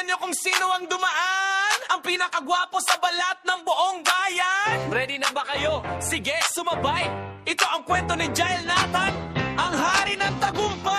nyo kung sino ang dumaan, ang pinakagwapo sa balat ng buong bayan. Ready na ba kayo? Sige, sumabay. Ito ang kwento ni Jael Nathan, ang hari ng tagumpay.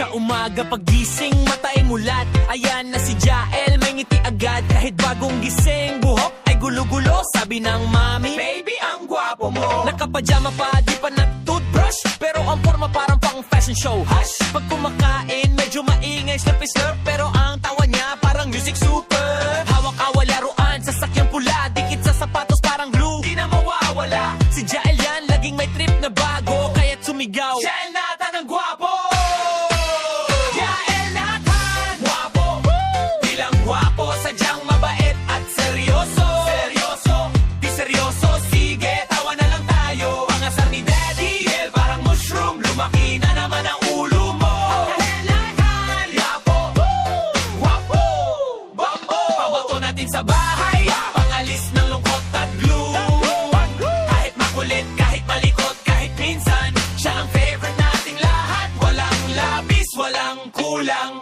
Sa umaga pagising, matay mulat, ayan na si Jael, may ngiti agad. Kahit bagong gising, buhok ay gulo-gulo. Sabi ng mami, baby, ang gwapo mo. Nakapajama pa, di pa nag-toothbrush, pero ang forma parang pang fashion show. Hush! Pag kumakain, medyo maingay, slurpy-slurp, pero ang tawa niya parang music super. Hawak-awa laruan, sasakyang pula, dikit sa sapatos parang glue, di na mawawala. Si Jael yan, laging may trip na bago, kaya't sumigaw, Jael Nathan ang gwapo! Jael Nathan! Gwapo! Bilang gwapo, sadyang mabait at seryoso. Seryoso, di seryoso, sige, tawa na lang tayo. Ang asar ni Daddy, Jael parang mushroom, lumaki na naman ang ulo mo. Jael Nathan! Gwapo! Gwapo! Bambo! Pabato natin sa bahay, pangalis ng lungkot at gloom. Kahit makulit, kahit malikot, kahit minsan, siya ang favorite nating lahat. Walang labis, walang kulang.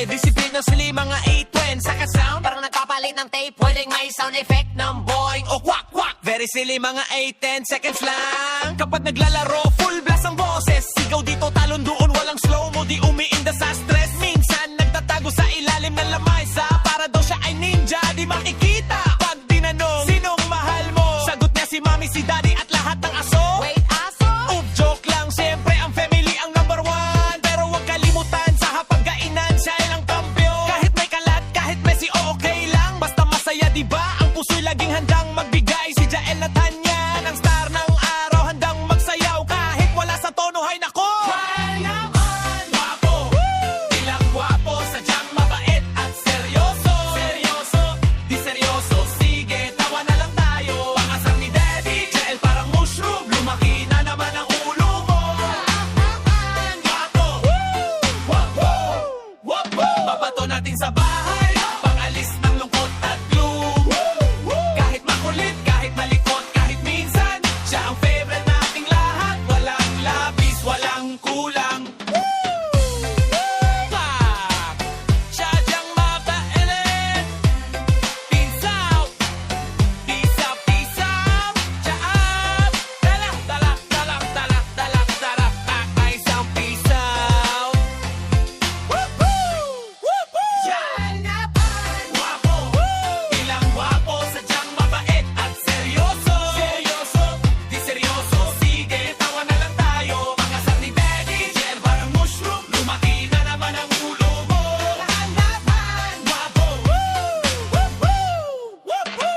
Disiplina sili mga 8-10 Saka sound, parang nagpapalit ng tape. Pwedeng may sound effect ng boing o kwak-kwak. Very silly mga 8-10 seconds lang. Kapag naglalaro, full blast ang boses. Sigaw dito, talon doon, walang slow-mo. Di umiinda sa stress. Minsan, nagtatago sa ilalim ng lamesa. Para daw siya ay ninja, di makikita. Pag tinanong, sinong mahal mo? Sagot niya si mami, si daddy at lahat ng aso. Wait, aso? Oof, joke lang, siyempre ang family ang number one. Pero huwag kalimutan, sa hapagkainan siya ilang kampiyon. Kahit may kalat, kahit messy, okay lang. Basta masaya, diba? Ang puso'y laging handang magbigay. Si Jael Nathan yan, ang star ng araw, handang magsayaw. Kahit wala sa tono, hay nako! Jael naman! Gwapo! Bilang gwapo, sadyang mabait at seryoso. Seryoso, di seryoso, sige, tawa na lang tayo. Pangasar ni Daddy, Jael parang mushroom, lumaki na naman ang ulo mo. Gwapo! Gwapo! Gwapo! Babato natin sa bahay, pangalis ng lungkot at gloom. Kahit makulit, kahit malikot, kahit minsan, siya ang favorite nating lahat. Walang labis, walang kulang. Sadyang mabait. Peace out. Peace out, peace out. Jaab. Dalak, dalak, dalak, dalak, dalak, dalak. Ay, isang peace out. Jael Nathan! Gwapo! Bilang gwapo, sadyang mabait at seryoso. Seryoso, di seryoso, sige, tawa na lang tayo. Pangasar ni Daddy, Jael parang mushroom, lumaki na naman ang ulo mo. Jael Nathan! Gwapo!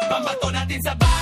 Pambato natin sa bahay.